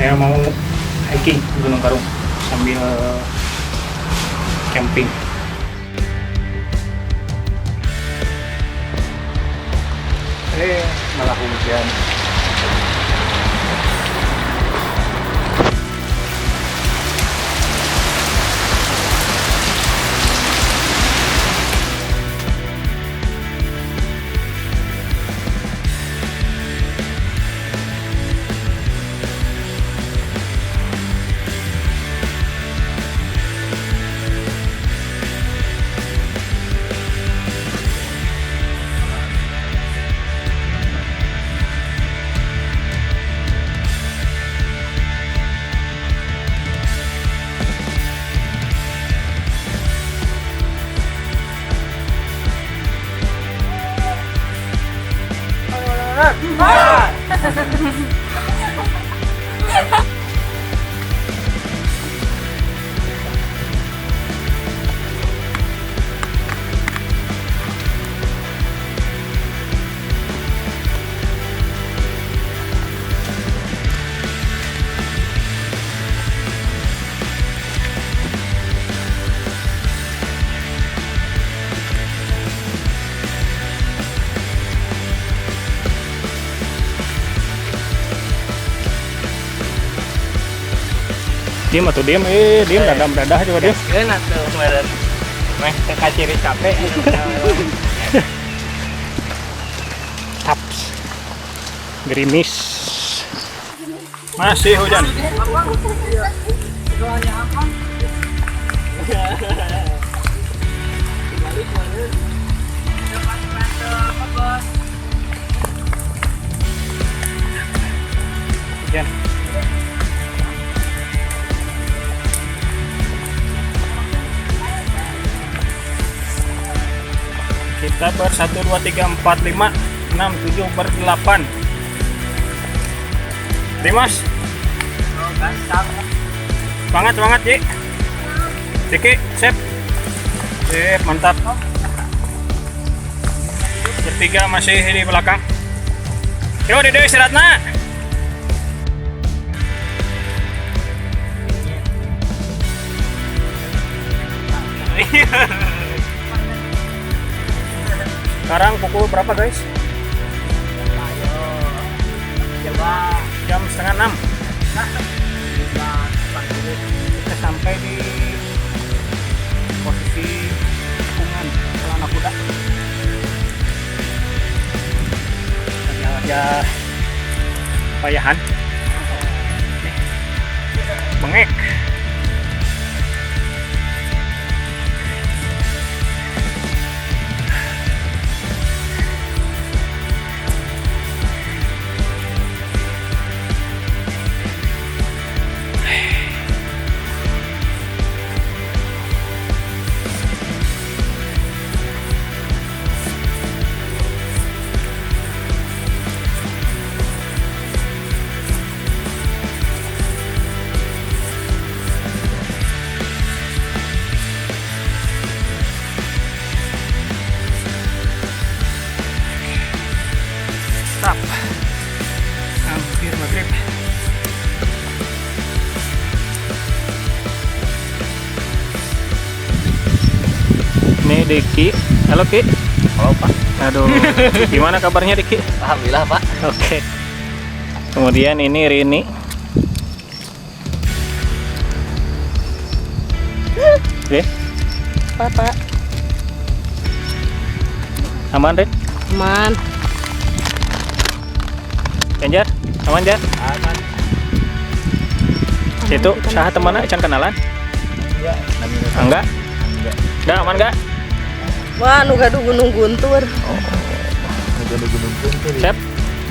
Saya mau hiking di Gunung Karung sambil camping. Malah hujan. Diem atau diem, diem dadah coba diem. Kena tuh kemarin. Meh teka ciri capek. Taps. Gerimis. Masih hujan. Hujan. Kita ber 1, 2, 3, 4, 5, 6, 7, ber 8. Dimas, semangat Ji. Ciki, sip, mantap. Bertiga masih di belakang. Yo Dede istirahatna. Sekarang pukul berapa guys? Jam setengah 6. Kita sampai di posisi tikungan Celana Kuda. Aja payahan. Bengek. Stop. Hampir maghrib. Ini Diki. Halo Ki. Halo Pak. Aduh, gimana kabarnya Diki? Alhamdulillah Pak. Oke. Kemudian ini Rini. Oke. Pak. Aman Rin? Aman. Ganjar? Aman Jar? Aman. Situ, saha temanna can kenalan? Ya, Enggak? Enggak, aman enggak? Wah, nu gaduh Gunung Guntur. gunung Guntur. Sep?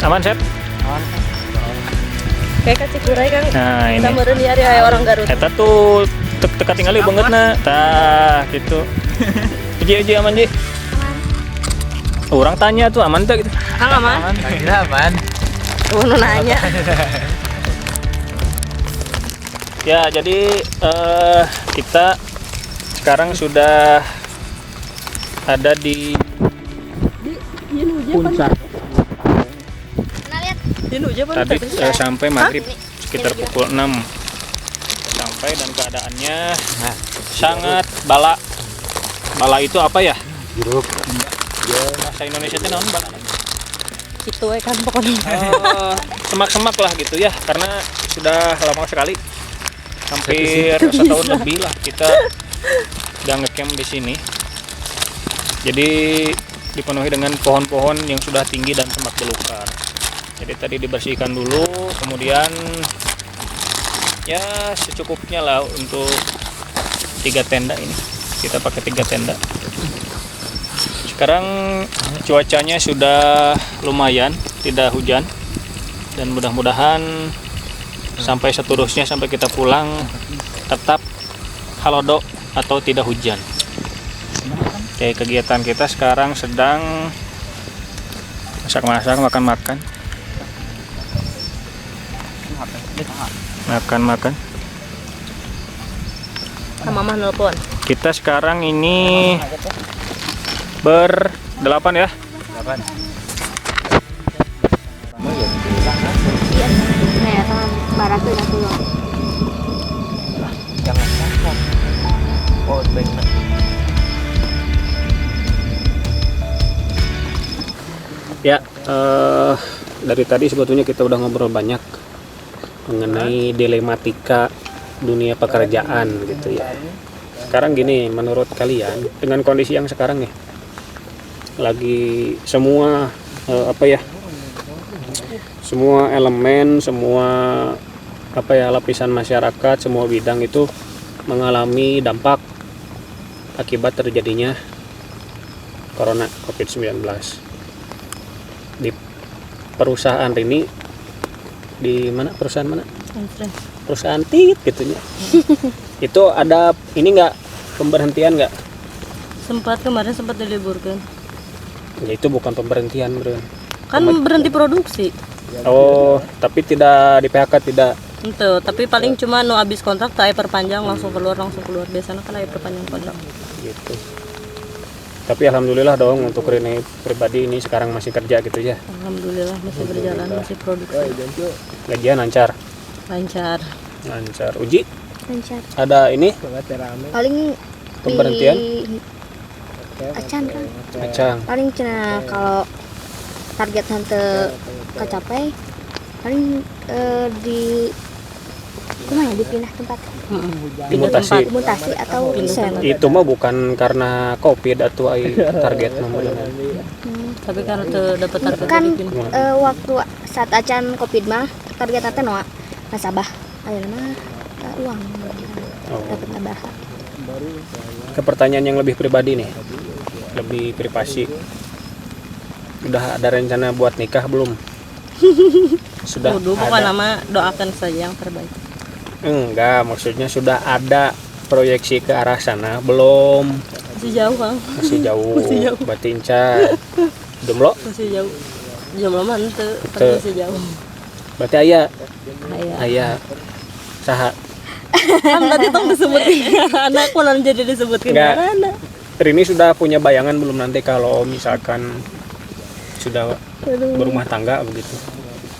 Aman Sep? Aman. Kayak Cikuray kan. Nah ini. Kita meureun ieu aya orang Garut. Eta tuh teka tinggali bangetna. Tah gitu. Ji aman Ji? Aman. Orang tanya tuh aman tuh gitu. Aman. Alhamdulillah aman. Nu nanya. Ya jadi kita sekarang sudah ada di puncak. Ini hujan Tadi sampai maghrib sekitar pukul 6 sampai, dan keadaannya sangat bala. Bala itu apa ya? Jeruk. Bahasa Indonesia itu naon bala? Itu kan pokoknya. Semak-semak lah gitu ya, karena sudah lama sekali, hampir setahun lebih lah kita udah ngecamp di sini. Jadi dipenuhi dengan pohon-pohon yang sudah tinggi dan semak belukar. Jadi tadi dibersihkan dulu, kemudian ya secukupnya lah untuk 3 tenda ini. Kita pakai 3 tenda. Sekarang cuacanya sudah lumayan, tidak hujan, dan mudah-mudahan sampai seterusnya sampai kita pulang tetap halodo atau tidak hujan. Oke, kegiatan kita sekarang sedang masak-masak, makan-makan. Makan-makan. Mama nelpon. Kita sekarang ini ber-8 ya. 8. Nah, sama barakeun atuh lo. Jangan sakit. Oh, benar. Ya, dari tadi sebetulnya kita udah ngobrol banyak mengenai dilematika dunia pekerjaan gitu ya. Sekarang gini, menurut kalian dengan kondisi yang sekarang nih, lagi semua semua elemen, semua lapisan masyarakat, semua bidang itu mengalami dampak akibat terjadinya corona COVID-19. Di perusahaan ini, di mana perusahaan mana? Perusahaan tit gitunya. Itu ada ini nggak, pemberhentian nggak? Kemarin sempat diliburkan. Ya itu bukan pemberhentian, bro. Kan berhenti produksi. Oh, tapi tidak di PHK, tidak. Itu, tapi paling cuma nu habis kontrak tak perpanjang langsung keluar. Biasanya kan perpanjang kontrak. Gitu. Tapi alhamdulillah dong untuk Rene pribadi ini sekarang masih kerja gitu ya. Alhamdulillah masih berjalan, masih produksi. Gajian lancar. Lancar. Uji Lancar. ada ini Paling pemberhentian? Acan kan. Acang. Paling cenah kalau target hante kecapai paling di gimana dipindah tempat dimutasi atau sen. Itu mah bukan karena COVID atau target namanya. Tapi karena tuh dapat target Kan dipindah. waktu saat acan covid mah target teh noa nasabah ayeuna mah uang dapat nabaha. Ke pertanyaan yang lebih pribadi nih, lebih privasi. Udah ada rencana buat nikah belum? Sudah Kudu ada. pokoknya nama doakan saja yang terbaik. Enggak, maksudnya sudah ada proyeksi ke arah sana belum? Masih jauh, Kang. Masih jauh. Masih jauh. Batinca. Jomblo? Masih jauh. Jomblo mah henteu, Henteu. tapi masih jauh. Berarti aya. Aya. Saha? Kan tadi tong disebutin anak malah jadi disebutkan Enggak. anak. Rini sudah punya bayangan belum nanti kalau misalkan sudah berumah tangga begitu?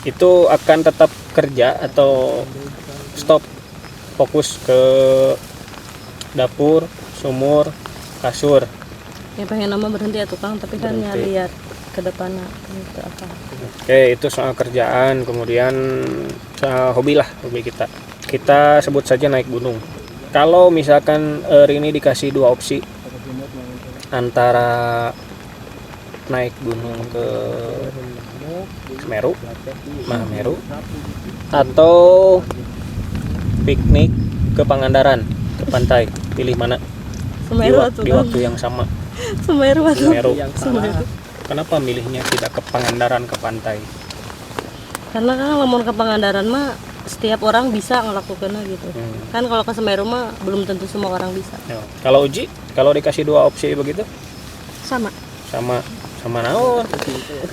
Itu akan tetap kerja atau stop, fokus ke dapur, sumur, kasur? Ya pengen nama berhenti ya tukang, tapi kan ya Berhenti. lihat ke depannya gitu apa. Oke, itu soal kerjaan. Kemudian soal hobi lah, hobi kita. Kita sebut saja naik gunung. Kalau misalkan Rini dikasih 2 opsi antara naik gunung ke Semeru, Mahameru, atau piknik ke Pangandaran, ke pantai, pilih mana? Semeru tuh Di waktu yang sama. Semeru atau Semeru. Semeru. Kenapa milihnya tidak ke Pangandaran, ke pantai? Karena kan lamun ke Pangandaran mah setiap orang bisa ngelakukannya gitu. Kan kalau ke Semeru mah belum tentu semua orang bisa. Ya. Kalau Uji, kalau dikasih 2 opsi begitu, Sama. sama naon?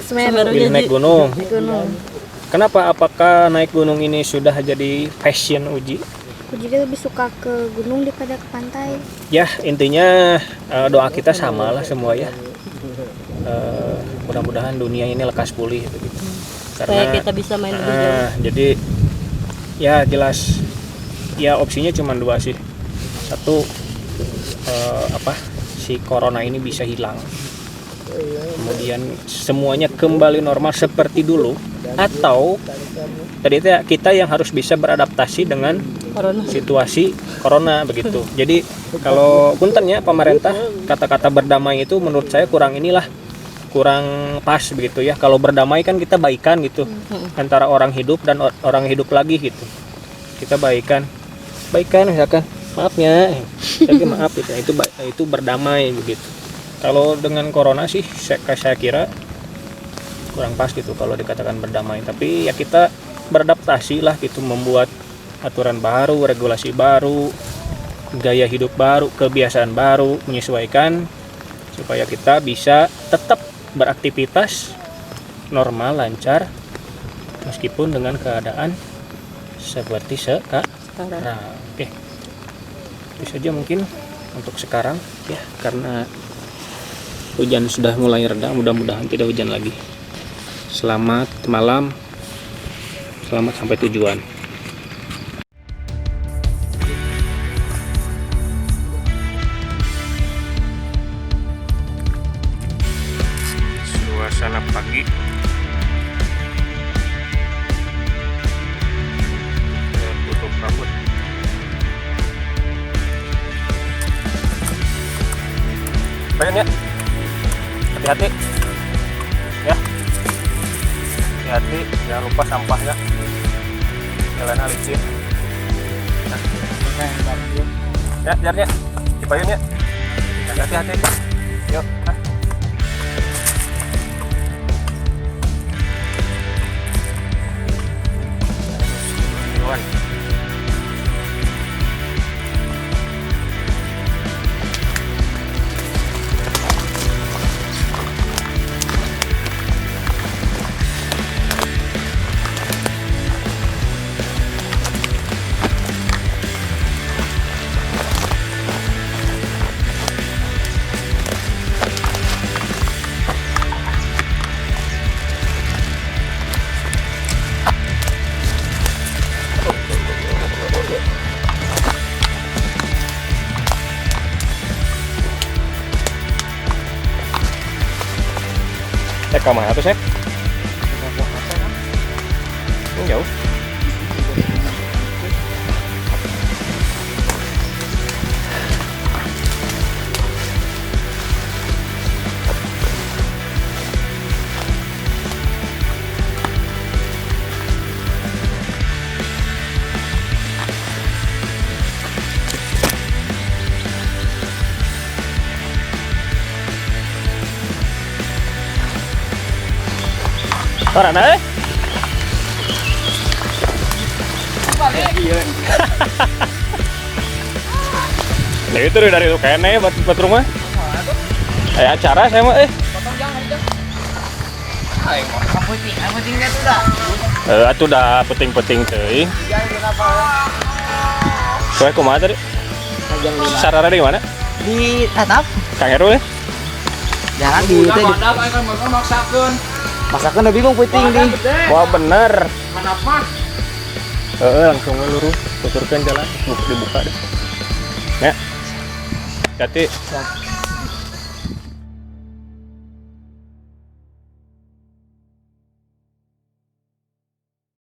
Semeru Pilih naik gunung. Gunung. Kenapa? Apakah naik gunung ini sudah jadi passion Uji? Aku jadi lebih suka ke gunung daripada ke pantai. Ya, intinya doa kita sama lah semua ya. Mudah-mudahan dunia ini lekas pulih begitu. Supaya kita bisa main lebih jauh. Jadi ya jelas ya opsinya cuma dua sih. Satu si corona ini bisa hilang, kemudian semuanya kembali normal seperti dulu, atau tadi itu kita yang harus bisa beradaptasi dengan Corona. situasi corona begitu. Jadi kalau puntennya pemerintah kata-kata berdamai itu menurut saya kurang pas begitu ya. Kalau berdamai kan kita baikan gitu antara orang hidup dan orang hidup lagi gitu. Kita baikan misalkan maafnya, tapi maaf gitu. Itu berdamai begitu. Kalau dengan corona sih saya kira kurang pas gitu kalau dikatakan berdamai. Tapi ya kita beradaptasi lah gitu, membuat aturan baru, regulasi baru, gaya hidup baru, kebiasaan baru, menyesuaikan supaya kita bisa tetap beraktivitas normal, lancar, meskipun dengan keadaan seperti sekarang. Oke, itu saja mungkin untuk sekarang ya, karena hujan sudah mulai reda, mudah-mudahan tidak hujan lagi. Selamat malam, selamat sampai tujuan. Suasana pagi tertutup kabut. Bayan ya, hati-hati ya, hati-hati, jangan lupa sampah ya, jalannya licin. Ya, jarnya dipayun ya, hati-hati, yuk. Ke mana tuh, Sek? Jauh. Orang mana? Nah itu dari itu kayaknya buat rumah. Acara saya mah atuh dah penting-penting teh. Soalnya kumaha tadi? Sarana di mana? Di atap. Kang Heru ya? Jangan di teh. Masakan udah bingung puting di. Wah bener. Kenapa? Langsung lurus, tuturkan jalan, dibuka deh. Ya, hati.